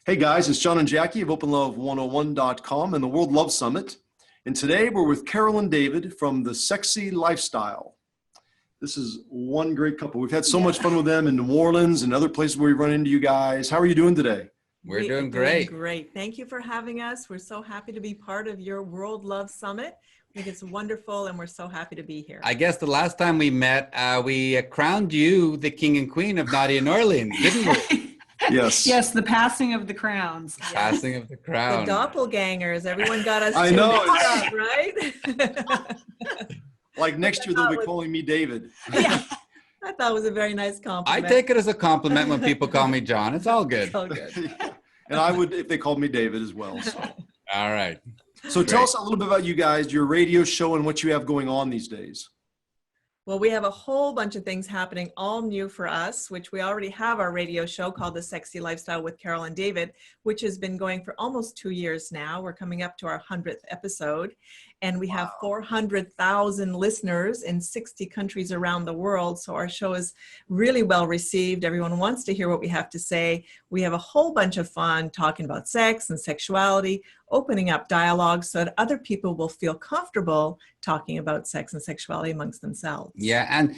Hey guys, it's John and Jackie of OpenLove101.com and the World Love Summit. And today we're with Carol and David from the Sexy Lifestyle. This is one great couple. We've had so much fun with them in New Orleans and other places where we run into you guys. How are you doing today? We're doing great. Great. Thank you for having us. We're so happy to be part of your World Love Summit. I think it's wonderful, and we're so happy to be here. I guess the last time we met, we crowned you the king and queen of Naughty in Orleans, didn't we? Yes. Yes, the passing of the crowns. Yes. Passing of the crown. The doppelgangers. Everyone got us I know. up, right? Like next year they'll be calling me David. Yeah. I thought it was a very nice I compliment. take it as a compliment when people call me John. It's all good. So good. And I would if they called me David as well. So, All right. so tell us a little bit about you guys, your radio show and what you have going on these days. Well, we have a whole bunch of things happening, all new for us, which we already have our radio show called The Sexy Lifestyle with Carol and David, which has been going for almost 2 years now. We're coming up to our 100th episode, and we have 400,000 listeners in 60 countries around the world. So our show is really well received. Everyone wants to hear what we have to say. We have a whole bunch of fun talking about sex and sexuality, opening up dialogue so that other people will feel comfortable talking about sex and sexuality amongst themselves. Yeah. And,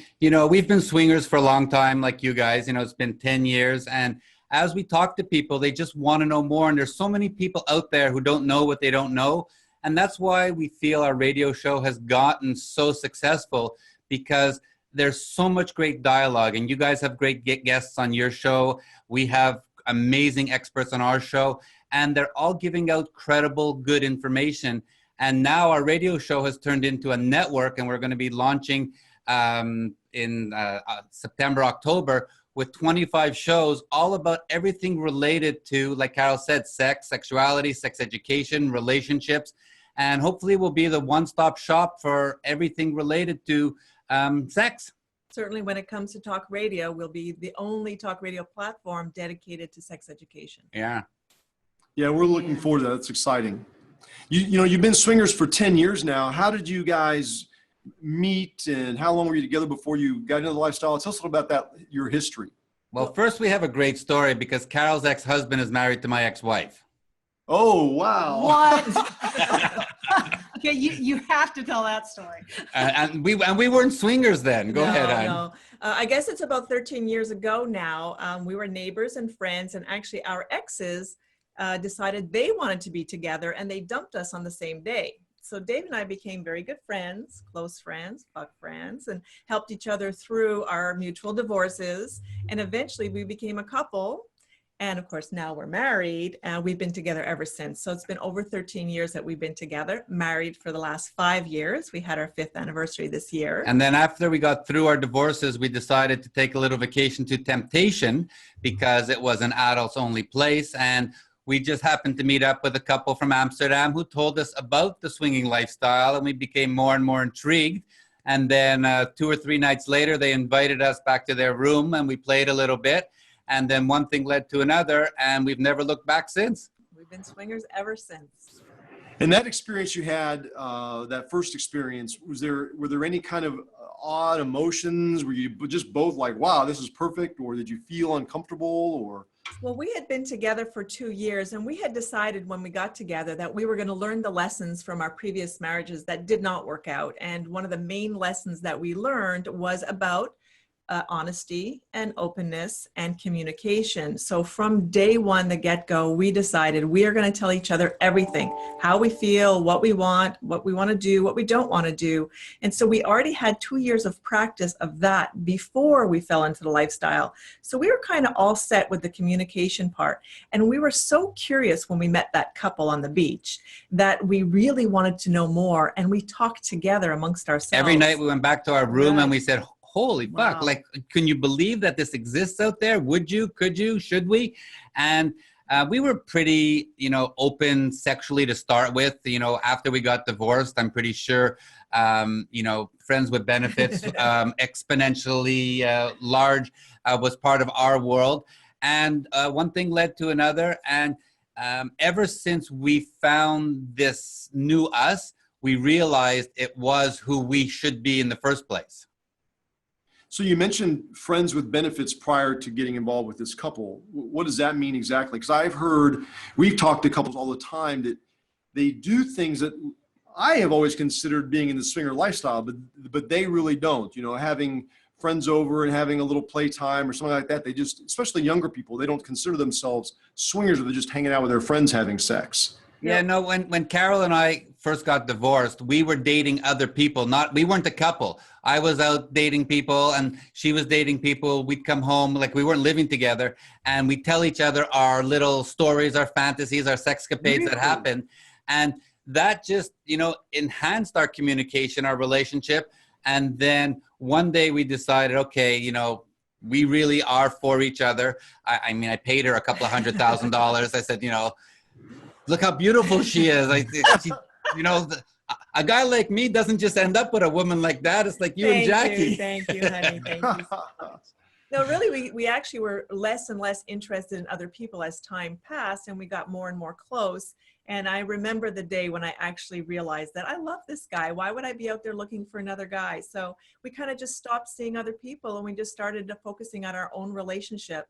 we've been swingers for a long time, like you guys. It's been 10 years. And as we talk to people, they just want to know more. And there's so many people out there who don't know what they don't know. And that's why we feel our radio show has gotten so successful, because there's so much great dialogue. And you guys have great guests on your show. We have amazing experts on our show. And they're all giving out credible, good information. And now our radio show has turned into a network, and we're going to be launching in September, October, with 25 shows, all about everything related to, like Carol said, sex, sexuality, sex education, relationships. And hopefully we'll be the one-stop shop for everything related to sex. Certainly when it comes to talk radio, we'll be the only talk radio platform dedicated to sex education. Yeah. Yeah, we're looking forward to that. It's exciting. You've been swingers for 10 years now. How did you guys meet, and how long were you together before you got into the lifestyle? Tell us a little about that, your history. Well, first we have a great story, because Carol's ex-husband is married to my ex-wife. Oh, wow. What? Okay, you have to tell that story. And we weren't swingers then. Go ahead, Anne. No. I guess it's about 13 years ago now. We were neighbors and friends, and actually our exes decided they wanted to be together, and they dumped us on the same day. So Dave and I became very good friends, close friends, fuck friends, and helped each other through our mutual divorces. And eventually we became a couple. And of course, now we're married, and we've been together ever since. So it's been over 13 years that we've been together, married for the last 5 years. We had our 5th anniversary this year. And then after we got through our divorces, we decided to take a little vacation to Temptation, because it was an adults only place. And we just happened to meet up with a couple from Amsterdam who told us about the swinging lifestyle, and we became more and more intrigued. And then 2 or 3 nights later, they invited us back to their room, and we played a little bit. And then one thing led to another, and we've never looked back since. We've been swingers ever since. And that experience you had, that first experience, were there any kind of odd emotions? Were you just both like, wow, this is perfect? Or did you feel uncomfortable? Or? Well, we had been together for 2 years, and we had decided when we got together that we were going to learn the lessons from our previous marriages that did not work out. And one of the main lessons that we learned was about honesty and openness and communication. So from day one, the get-go, we decided we are going to tell each other everything, how we feel, what we want to do, what we don't want to do. And so we already had 2 years of practice of that before we fell into the lifestyle. So we were kind of all set with the communication part. And we were so curious when we met that couple on the beach that we really wanted to know more. And we talked together amongst ourselves. Every night we went back to our room and we said, holy fuck, Wow. like, can you believe that this exists out there? Would you, could you, should we? And we were pretty, open sexually to start with. After we got divorced, I'm pretty sure, friends with benefits, exponentially large was part of our world. And one thing led to another. And ever since we found this new us, we realized it was who we should be in the first place. So you mentioned friends with benefits prior to getting involved with this couple. What does that mean exactly? Because we've talked to couples all the time that they do things that I have always considered being in the swinger lifestyle, but they really don't. You know, having friends over and having a little playtime or something like that. They just, especially younger people, they don't consider themselves swingers, or they're just hanging out with their friends having sex. Yeah, no, when Carol and I first got divorced, we were dating other people. We weren't a couple. I was out dating people and she was dating people. We'd come home, like we weren't living together, and we tell each other our little stories, our fantasies, our sexcapades that happened. And that just, you know, enhanced our communication, our relationship. And then one day we decided, okay, you know, we really are for each other. I mean, I paid her a couple of $100,000. I said, you know, look how beautiful she is. You know, a guy like me doesn't just end up with a woman like that. It's like you and Jackie. Thank you, honey. Thank you so much. No, really, we actually were less and less interested in other people as time passed, and we got more and more close. And I remember the day when I actually realized that I love this guy. Why would I be out there looking for another guy? So we kind of just stopped seeing other people, and we just started focusing on our own relationship.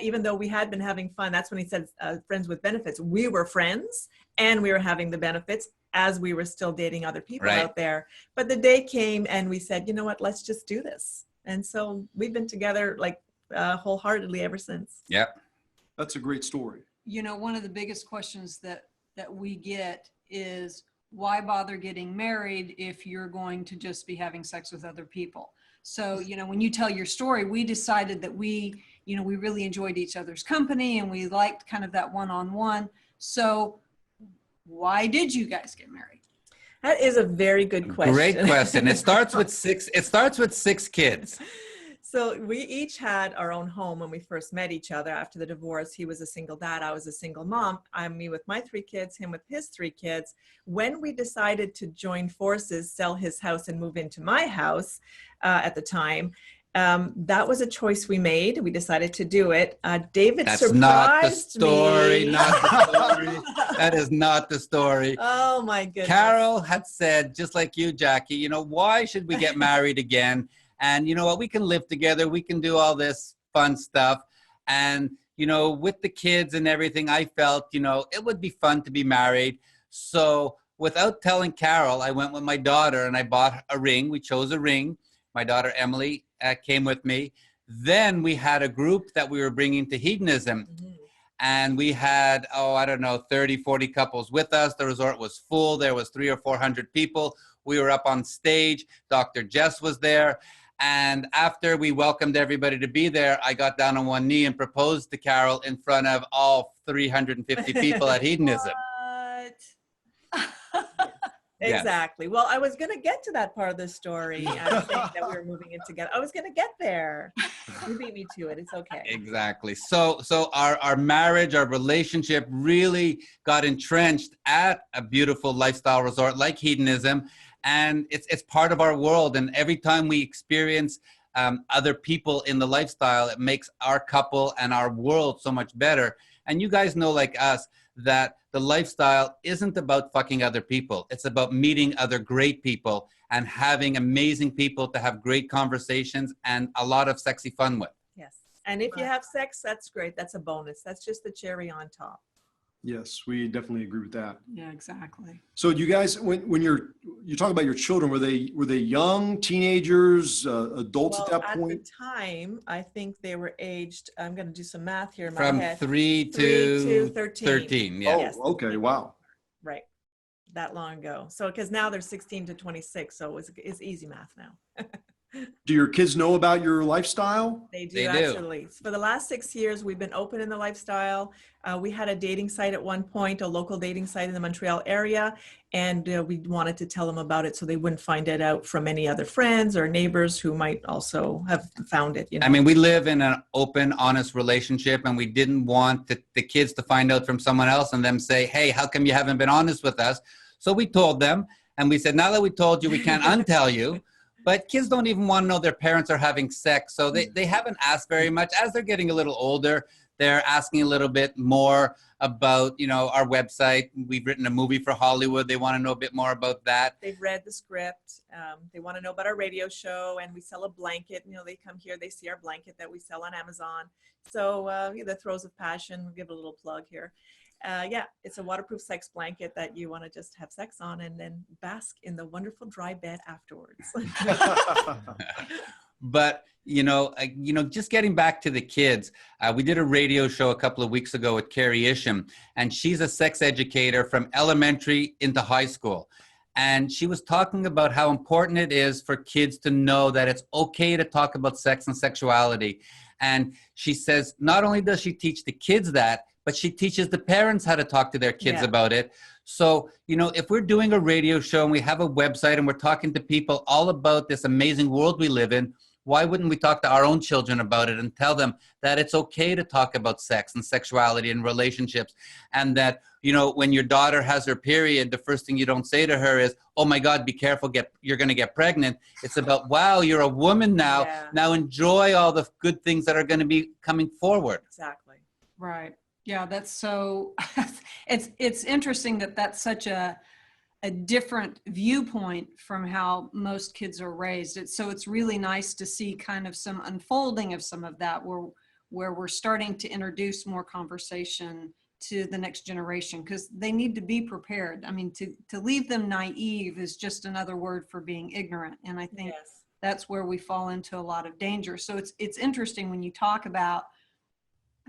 Even though we had been having fun, that's when he said friends with benefits. We were friends and we were having the benefits as we were still dating other people out there. But the day came and we said, you know what, let's just do this. And so we've been together like wholeheartedly ever since. Yep. That's a great story. You know, one of the biggest questions that we get is, why bother getting married if you're going to just be having sex with other people? So, you know, when you tell your story, we decided that we really enjoyed each other's company and we liked kind of that one-on-one. So why did you guys get married? That is a very good question. Great question. It starts with six kids. So we each had our own home when we first met each other after the divorce. He was a single dad. I was a single mom. Me with my 3 kids, him with his 3 kids. When we decided to join forces, sell his house and move into my house at the time, that was a choice we made. We decided to do it. David surprised not the story, me. Not the story. That is not the story. Oh my goodness. Carol had said, just like you, Jackie, you know, why should we get married again? And you know what, we can live together. We can do all this fun stuff. And, you know, with the kids and everything, I felt, you know, it would be fun to be married. So without telling Carol, I went with my daughter and I bought a ring. We chose a ring. My daughter, Emily, came with me. Then we had a group that we were bringing to hedonism. Mm-hmm. And we had, 30, 40 couples with us. The resort was full. There was 300 or 400 people. We were up on stage. Dr. Jess was there. And after we welcomed everybody to be there, I got down on one knee and proposed to Carol in front of all 350 people at hedonism. Exactly. Yes. Well, I was going to get to that part of the story. Saying that we were moving in together. I was going to get there. You beat me to it. It's okay. Exactly. So our marriage, our relationship really got entrenched at a beautiful lifestyle resort like hedonism. And it's part of our world. And every time we experience other people in the lifestyle, it makes our couple and our world so much better. And you guys know, like us, that the lifestyle isn't about fucking other people. It's about meeting other great people and having amazing people to have great conversations and a lot of sexy fun with. Yes. And if you have sex, that's great. That's a bonus. That's just the cherry on top. Yes, we definitely agree with that. Yeah, exactly. So you guys, when you talk about your children, were they young, teenagers, adults at that point? At the time, I think they were aged, I'm going to do some math here in my From head. 3 to 13. 13. Yeah. Oh, Yes. okay. Wow. Right. That long ago. So, because now they're 16 to 26, so it's easy math now. Do your kids know about your lifestyle? They do, absolutely. For the last 6 years, we've been open in the lifestyle. We had a dating site at one point, a local dating site in the Montreal area, and we wanted to tell them about it so they wouldn't find it out from any other friends or neighbors who might also have found it. You know? I mean, we live in an open, honest relationship, and we didn't want the kids to find out from someone else and them say, hey, how come you haven't been honest with us? So we told them, and we said, now that we told you, we can't untell you. But kids don't even want to know their parents are having sex. So they haven't asked very much. As they're getting a little older, They're asking a little bit more about, you know, our website. We've written a movie for Hollywood. They want to know a bit more about that. They've read the script. They want to know about our radio show, and we sell a blanket. You know, they come here, they see our blanket that we sell on Amazon. So the Throes of Passion, we'll give a little plug here. Yeah, it's a waterproof sex blanket that you want to just have sex on and then bask in the wonderful dry bed afterwards. But, just getting back to the kids, we did a radio show a couple of weeks ago with Carrie Isham, and she's a sex educator from elementary into high school. And she was talking about how important it is for kids to know that it's okay to talk about sex and sexuality. And she says, not only does she teach the kids that, but she teaches the parents how to talk to their kids about it. So, if we're doing a radio show and we have a website and we're talking to people all about this amazing world we live in, why wouldn't we talk to our own children about it and tell them that it's okay to talk about sex and sexuality and relationships, and that, when your daughter has her period, the first thing you don't say to her is, oh my God, be careful, you're going to get pregnant. It's about, wow, you're a woman now. Yeah. Now enjoy all the good things that are going to be coming forward. Exactly. Right. Yeah, that's so, it's interesting that that's such a different viewpoint from how most kids are raised. It's really nice to see kind of some unfolding of some of that where we're starting to introduce more conversation to the next generation, because they need to be prepared. I mean, to leave them naive is just another word for being ignorant. And I think that's where we fall into a lot of danger. So it's interesting when you talk about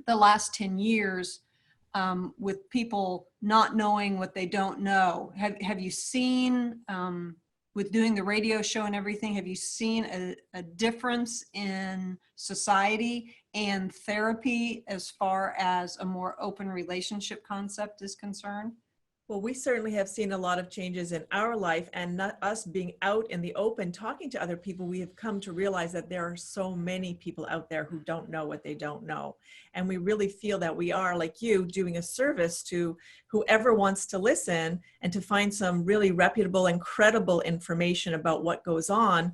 the last 10 years with people not knowing what they don't know. Have you seen, with doing the radio show and everything, have you seen a difference in society and therapy as far as a more open relationship concept is concerned? Well, we certainly have seen a lot of changes in our life, and not us being out in the open, talking to other people. We have come to realize that there are so many people out there who don't know what they don't know. And we really feel that we are, like you, doing a service to whoever wants to listen and to find some really reputable and credible information about what goes on.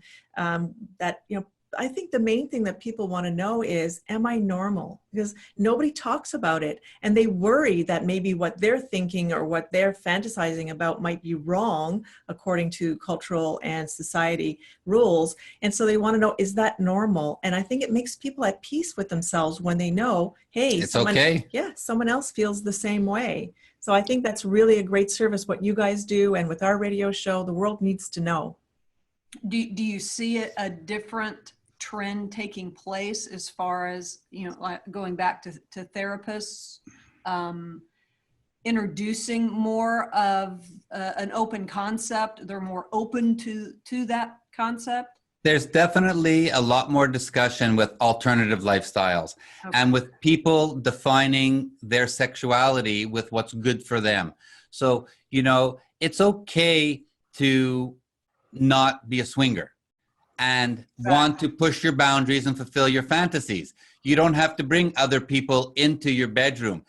I think the main thing that people want to know is, am I normal? Because nobody talks about it, and they worry that maybe what they're thinking or what they're fantasizing about might be wrong according to cultural and society rules. And so they want to know, is that normal? And I think it makes people at peace with themselves when they know, hey, it's okay. Yeah, someone else feels the same way. So I think that's really a great service, what you guys do. And with our radio show, the world needs to know. Do you see a different trend taking place as far as, like going back to therapists, introducing more of an open concept? They're more open to that concept? There's definitely a lot more discussion with alternative lifestyles and with people defining their sexuality with what's good for them. So, it's okay to not be a swinger and want to push your boundaries and fulfill your fantasies. You don't have to bring other people into your bedroom,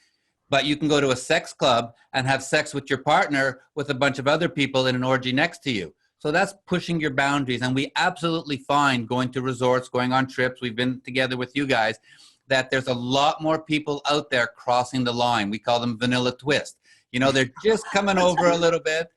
but you can go to a sex club and have sex with your partner with a bunch of other people in an orgy next to you. So that's pushing your boundaries. And we absolutely find going to resorts, going on trips, we've been together with you guys, that there's a lot more people out there crossing the line. We call them vanilla twist. They're just coming over a little bit.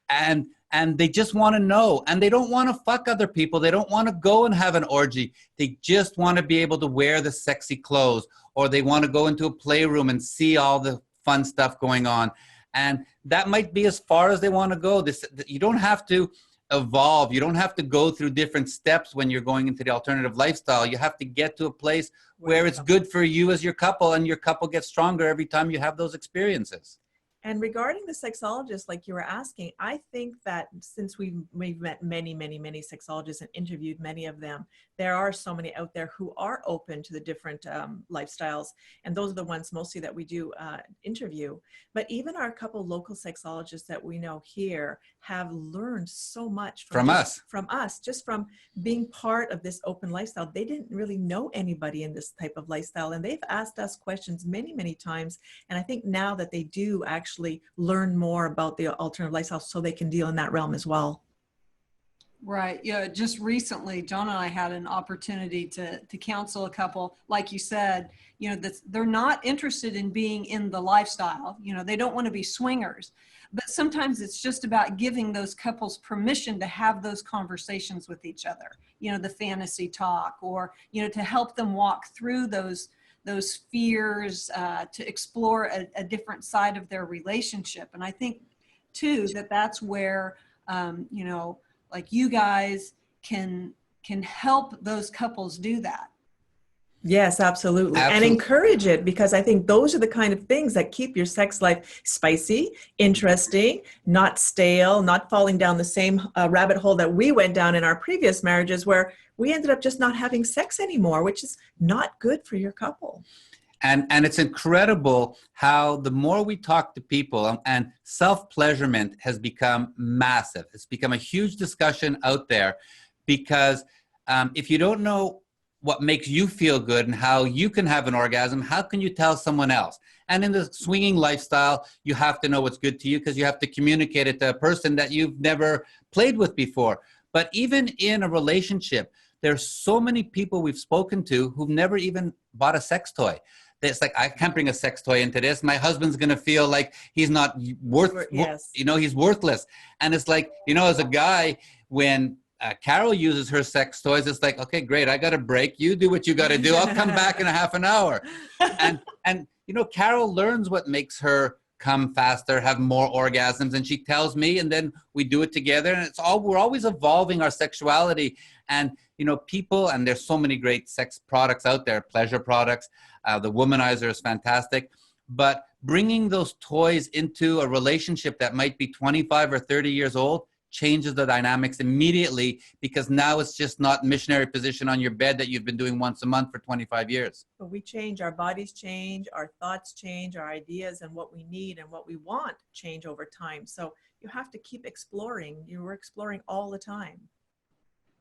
And they just want to know, and they don't want to fuck other people. They don't want to go and have an orgy. They just want to be able to wear the sexy clothes, or they want to go into a playroom and see all the fun stuff going on. And that might be as far as they want to go. You don't have to evolve. You don't have to go through different steps when you're going into the alternative lifestyle. You have to get to a place where it's good for you as your couple, and your couple gets stronger every time you have those experiences. And regarding the sexologists, like you were asking, I think that since we've met many, many, many sexologists and interviewed many of them, there are so many out there who are open to the different lifestyles. And those are the ones mostly that we do interview. But even our couple local sexologists that we know here have learned so much from us, just from being part of this open lifestyle. They didn't really know anybody in this type of lifestyle. And they've asked us questions many, many times. And I think now that they do actually learn more about the alternative lifestyle so they can deal in that realm as well. Right. Yeah. Just recently, John and I had an opportunity to counsel a couple. Like you said, that they're not interested in being in the lifestyle. They don't want to be swingers. But sometimes it's just about giving those couples permission to have those conversations with each other. The fantasy talk, or to help them walk through those fears, to explore a different side of their relationship. And I think too that's where like you guys can help those couples do that. Yes, absolutely. And encourage it, because I think those are the kind of things that keep your sex life spicy, interesting, not stale, not falling down the same rabbit hole that we went down in our previous marriages, where we ended up just not having sex anymore, which is not good for your couple. And it's incredible how the more we talk to people, and self-pleasurement has become massive. It's become a huge discussion out there, because if you don't know what makes you feel good and how you can have an orgasm, how can you tell someone else? And in the swinging lifestyle, you have to know what's good to you, because you have to communicate it to a person that you've never played with before. But even in a relationship, there's so many people we've spoken to who've never even bought a sex toy. It's like, I can't bring a sex toy into this. My husband's going to feel like he's not he's worthless. And it's like, as a guy, when Carol uses her sex toys, it's like, okay, great. I got a break. You do what you got to do. I'll come back in a half an hour. And Carol learns what makes her come faster, have more orgasms, and she tells me, and then we do it together. And we're always evolving our sexuality. And people, and there's so many great sex products out there, pleasure products. The womanizer is fantastic, but bringing those toys into a relationship that might be 25 or 30 years old changes the dynamics immediately, because now it's just not missionary position on your bed that you've been doing once a month for 25 years. But we change, our bodies change, our thoughts change, our ideas and what we need and what we want change over time. So you have to keep exploring. We're exploring all the time.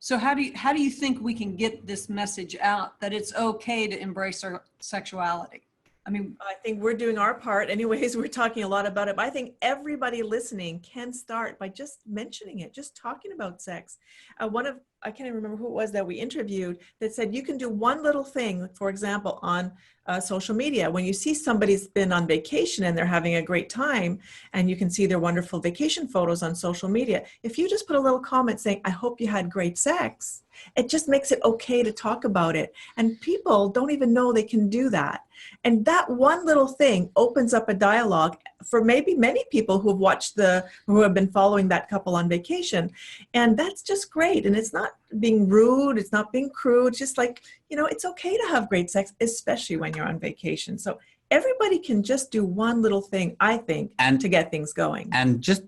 So how do you think we can get this message out that it's okay to embrace our sexuality? I think we're doing our part. Anyways, we're talking a lot about it, but I think everybody listening can start by just mentioning it, just talking about sex. I can't even remember who it was that we interviewed that said you can do one little thing, for example, on social media. When you see somebody's been on vacation and they're having a great time, and you can see their wonderful vacation photos on social media, if you just put a little comment saying, I hope you had great sex, it just makes it okay to talk about it. And people don't even know they can do that. And that one little thing opens up a dialogue for maybe many people who have been following that couple on vacation. And that's just great. And it's not being rude. It's not being crude. It's just like, it's okay to have great sex, especially when you're on vacation. So everybody can just do one little thing, I think, to get things going. And just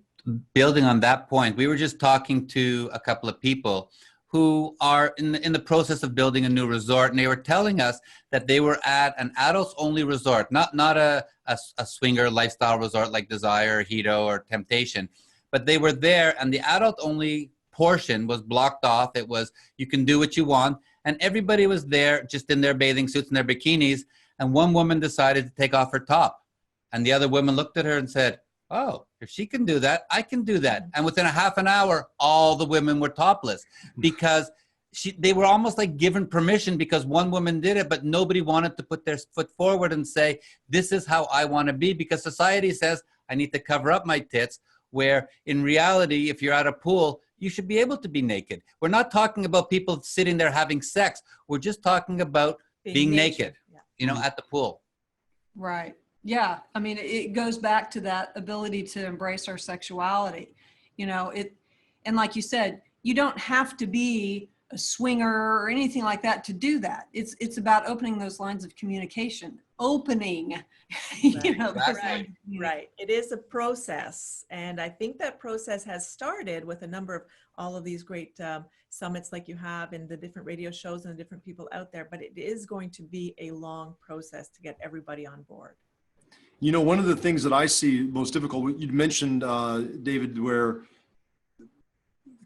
building on that point, we were just talking to a couple of people who are in the process of building a new resort, and they were telling us that they were at an adults-only resort, not a swinger lifestyle resort like Desire, Hedo, or Temptation, but they were there, and the adult-only portion was blocked off. It was, you can do what you want, and everybody was there just in their bathing suits and their bikinis, and one woman decided to take off her top, and the other woman looked at her and said, oh, if she can do that, I can do that. And within a half an hour, all the women were topless, because they were almost like given permission because one woman did it, but nobody wanted to put their foot forward and say, this is how I want to be, because society says I need to cover up my tits, where in reality, if you're at a pool, you should be able to be naked. We're not talking about people sitting there having sex. We're just talking about being naked, at the pool. Right. Yeah. It goes back to that ability to embrace our sexuality. And like you said, you don't have to be a swinger or anything like that to do that. It's about opening those lines of communication, Right. It is a process. And I think that process has started with a number of all of these great summits like you have, and the different radio shows and the different people out there, but it is going to be a long process to get everybody on board. One of the things that I see most difficult, you mentioned, David, where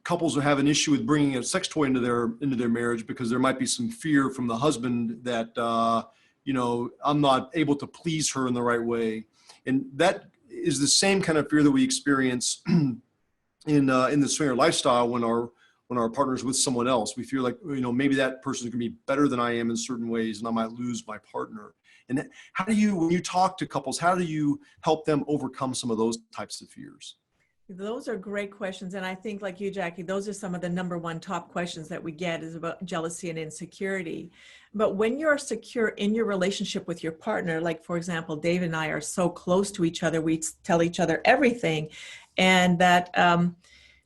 couples will have an issue with bringing a sex toy into their marriage because there might be some fear from the husband that, I'm not able to please her in the right way. And that is the same kind of fear that we experience in the swinger lifestyle when our when our partner's with someone else. We feel like, maybe that person's going to be better than I am in certain ways, and I might lose my partner. And how do you, when you talk to couples, how do you help them overcome some of those types of fears? Those are great questions. And I think, like you, Jackie, those are some of the number one top questions that we get is about jealousy and insecurity. But when you're secure in your relationship with your partner, like, for example, Dave and I are so close to each other, we tell each other everything. And that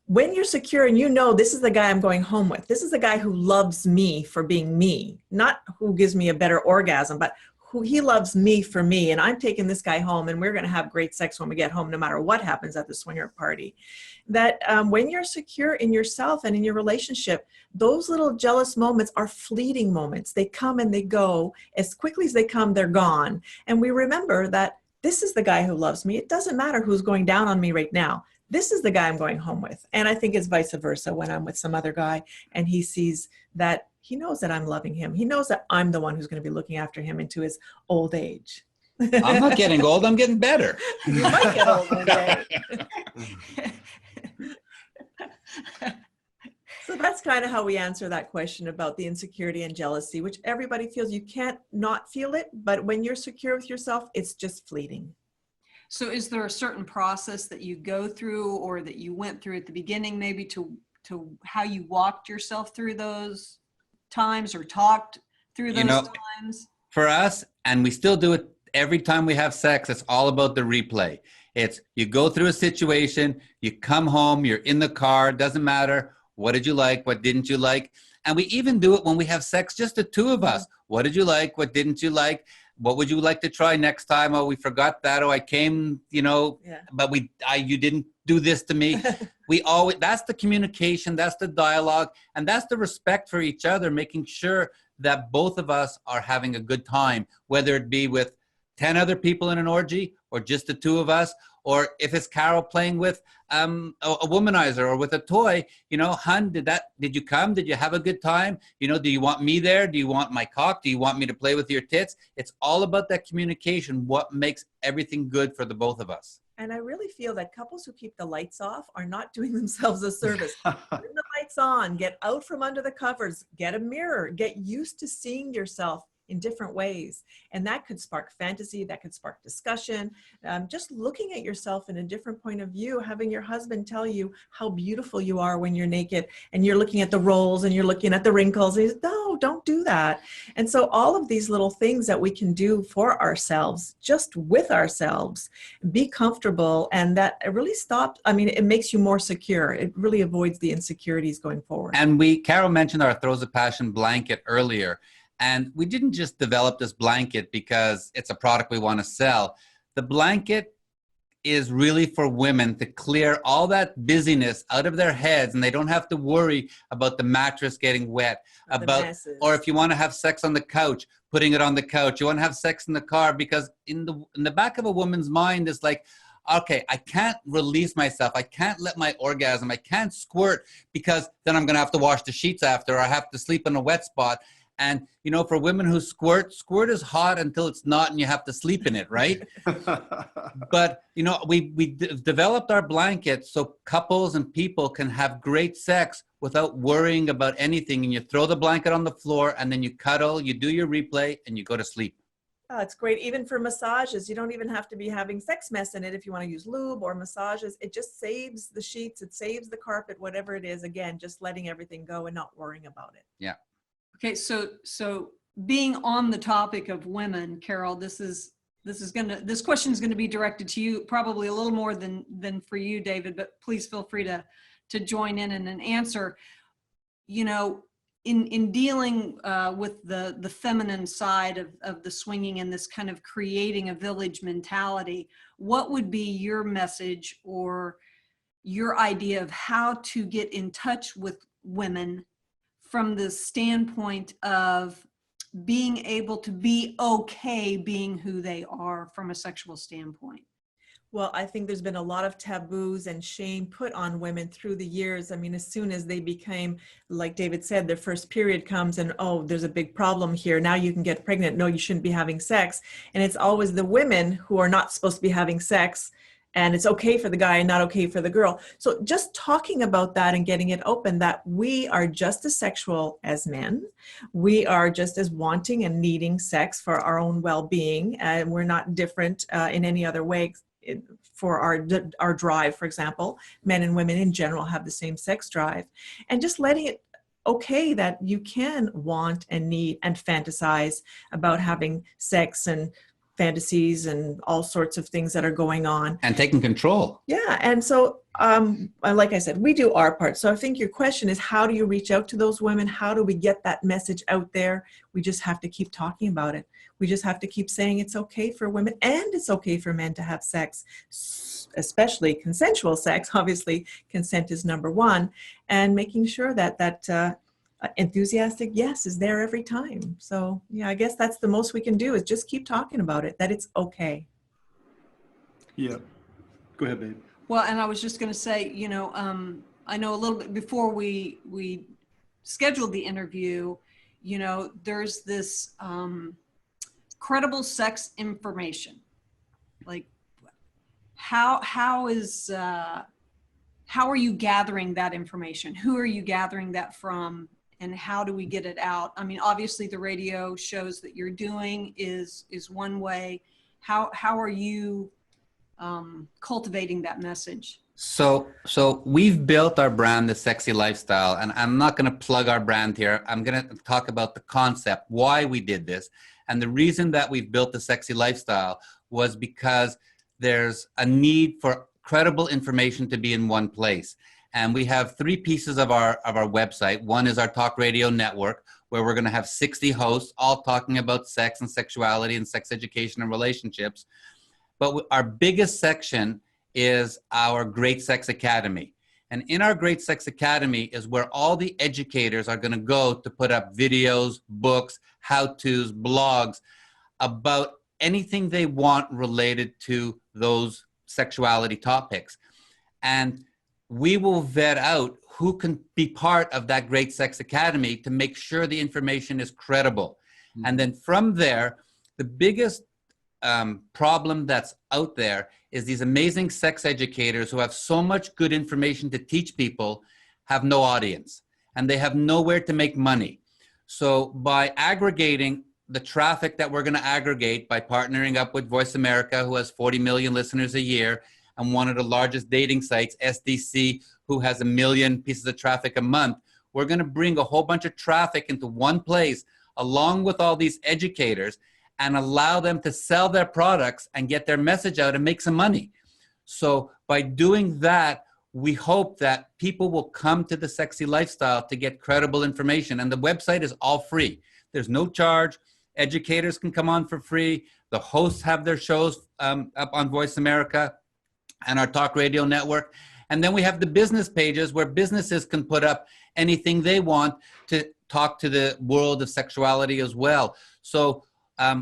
when you're secure and this is the guy I'm going home with, this is the guy who loves me for being me, not who gives me a better orgasm, but who he loves me for me, and I'm taking this guy home, and we're going to have great sex when we get home, no matter what happens at the swinger party. That when you're secure in yourself and in your relationship, those little jealous moments are fleeting moments. They come and they go. As quickly as they come, they're gone. And we remember that this is the guy who loves me. It doesn't matter who's going down on me right now. This is the guy I'm going home with. And I think it's vice versa when I'm with some other guy and he sees that he knows that I'm loving him. He knows that I'm the one who's going to be looking after him into his old age. I'm not getting old. I'm getting better. You might get old one day. So that's kind of how we answer that question about the insecurity and jealousy, which everybody feels. You can't not feel it, but when you're secure with yourself, it's just fleeting. So is there a certain process that you go through or that you went through at the beginning, maybe to how you walked yourself through those times or talked through those times? For us, and we still do it every time we have sex, it's all about the replay. It's you go through a situation, you come home, you're in the car, doesn't matter. What did you like? What didn't you like? And we even do it when we have sex, just the two of us. What did you like? What didn't you like? What would you like to try next time? Oh, we forgot that. Oh, I came, but you didn't do this to me. That's the communication, that's the dialogue, and that's the respect for each other, making sure that both of us are having a good time, whether it be with 10 other people in an orgy or just the two of us, or if it's Carol playing with a womanizer or with a toy, hun, did you come? Did you have a good time? Do you want me there? Do you want my cock? Do you want me to play with your tits? It's all about that communication, what makes everything good for the both of us. And I really feel that couples who keep the lights off are not doing themselves a service. Turn the lights on, get out from under the covers, get a mirror, get used to seeing yourself in different ways. And that could spark fantasy, that could spark discussion. Just looking at yourself in a different point of view, having your husband tell you how beautiful you are when you're naked and you're looking at the rolls and you're looking at the wrinkles. And no, don't do that. And so all of these little things that we can do for ourselves, just with ourselves, be comfortable. And that it really it makes you more secure. It really avoids the insecurities going forward. And Carol mentioned our Throws of Passion blanket earlier. And we didn't just develop this blanket because it's a product we want to sell. The blanket is really for women to clear all that busyness out of their heads, and they don't have to worry about the mattress getting wet, or if you want to have sex on the couch, putting it on the couch. You want to have sex in the car, because in the back of a woman's mind is like, okay, I can't release myself. I can't let my orgasm. I can't squirt because then I'm going to have to wash the sheets after, or I have to sleep in a wet spot. And, for women who squirt is hot until it's not and you have to sleep in it, right? But, we developed our blanket so couples and people can have great sex without worrying about anything. And you throw the blanket on the floor and then you cuddle, you do your replay, and you go to sleep. Oh, it's great. Even for massages, you don't even have to be having sex mess in it if you want to use lube or massages. It just saves the sheets, it saves the carpet, whatever it is. Again, just letting everything go and not worrying about it. Yeah. Okay, so being on the topic of women, Carol, this question is gonna be directed to you, probably a little more than for you, David, but please feel free to join in and an answer. In dealing with the feminine side of the swinging and this kind of creating a village mentality, what would be your message or your idea of how to get in touch with women from the standpoint of being able to be okay being who they are from a sexual standpoint? Well, I think there's been a lot of taboos and shame put on women through the years. I mean, as soon as they became, like David said, their first period comes and, oh, there's a big problem here. Now you can get pregnant. No, you shouldn't be having sex. And it's always the women who are not supposed to be having sex and it's okay for the guy and not okay for the girl. So just talking about that and getting it open, that we are just as sexual as men. We are just as wanting and needing sex for our own well-being, and we're not different in any other way. For our drive, for example, men and women in general have the same sex drive, and just letting it okay that you can want and need and fantasize about having sex and fantasies and all sorts of things that are going on. And taking control. Yeah. And so, like I said, we do our part. So I think your question is, how do you reach out to those women? How do we get that message out there? We just have to keep talking about it. We just have to keep saying it's okay for women and it's okay for men to have sex, especially consensual sex. Obviously, consent is number one, and making sure that enthusiastic yes is there every time. So yeah, I guess that's the most we can do, is just keep talking about it, that it's okay. Yeah. Go ahead, babe. Well, and I was just going to say, I know a little bit before we scheduled the interview, there's this credible sex information. Like, how are you gathering that information? Who are you gathering that from? And how do we get it out? I mean, obviously the radio shows that you're doing is one way. How are you cultivating that message? So we've built our brand, The Sexy Lifestyle, and I'm not going to plug our brand here. I'm going to talk about the concept, why we did this. And the reason that we've built The Sexy Lifestyle was because there's a need for credible information to be in one place. And we have three pieces of our website. One is our talk radio network, where we're going to have 60 hosts all talking about sex and sexuality and sex education and relationships. But our biggest section is our Great Sex Academy. And in our Great Sex Academy is where all the educators are going to go to put up videos, books, how-tos, blogs about anything they want related to those sexuality topics. And we will vet out who can be part of that Great Sex Academy to make sure the information is credible. Mm-hmm. And then from there, the biggest problem that's out there is these amazing sex educators who have so much good information to teach people have no audience, and they have nowhere to make money. So by aggregating the traffic that we're going to aggregate by partnering up with Voice America, who has 40 million listeners a year, and one of the largest dating sites, SDC, who has 1 million pieces of traffic a month, we're going to bring a whole bunch of traffic into one place, along with all these educators, and allow them to sell their products and get their message out and make some money. So by doing that, we hope that people will come to The Sexy Lifestyle to get credible information. And the website is all free. There's no charge. Educators can come on for free. The hosts have their shows up on Voice America and our talk radio network. And then we have the business pages where businesses can put up anything they want to talk to the world of sexuality as well. So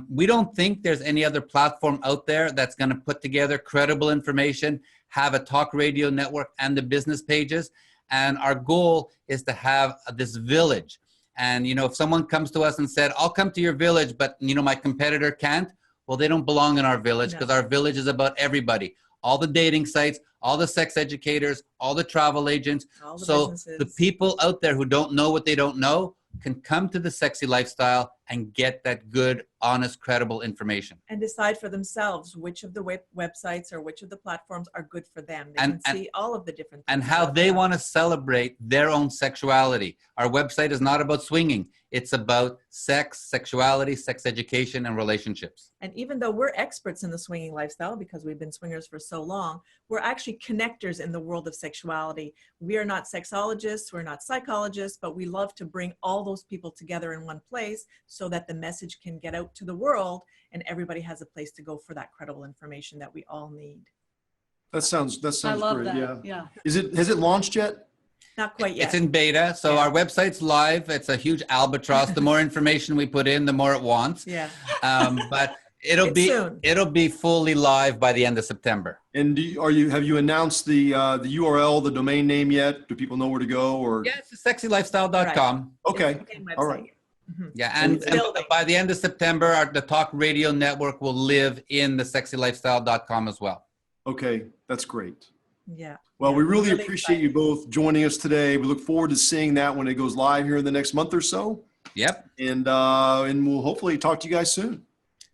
we don't think there's any other platform out there that's going to put together credible information, have a talk radio network and the business pages. And our goal is to have this village. And, if someone comes to us and said, I'll come to your village, but, my competitor can't, well, they don't belong in our village, because our village is about everybody. All the dating sites, all the sex educators, all the travel agents. All the so businesses. The people out there who don't know what they don't know can come to The Sexy Lifestyle and get that good, honest, credible information. And decide for themselves which of the websites or which of the platforms are good for them. They can see all of the different things. And how they want to celebrate their own sexuality. Our website is not about swinging. It's about sex, sexuality, sex education, and relationships. And even though we're experts in the swinging lifestyle, because we've been swingers for so long, we're actually connectors in the world of sexuality. We are not sexologists, we're not psychologists, but we love to bring all those people together in one place so that the message can get out to the world and everybody has a place to go for that credible information that we all need. That sounds I love great. that. Yeah. Has it launched yet? Not quite yet. It's in beta. So our website's live. It's a huge albatross. The more information we put in, the more it wants. Yeah. But it'll be fully live by the end of September. And have you announced the URL, the domain name yet? Do people know where to go? Or yeah, it's sexylifestyle.com. Right. Okay. All right. Mm-hmm. Yeah, and by the end of September, the Talk Radio Network will live in the sexylifestyle.com as well. Okay, that's great. Yeah. Well, Yeah, we we're really appreciate you excited. both joining us today. We look forward to seeing that when it goes live here in the next month or so. Yep. And we'll hopefully talk to you guys soon.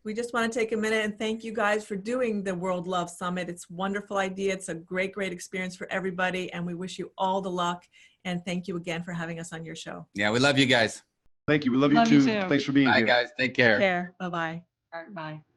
We just want to take a minute and thank you guys for doing the World Love Summit. It's a wonderful idea. It's a great, great experience for everybody. And we wish you all the luck. And thank you again for having us on your show. Yeah, we love you guys. Thank you. We love you Love you too. too. Thanks for being Bye, here. guys. Take care. Care. Bye-bye. All right, bye.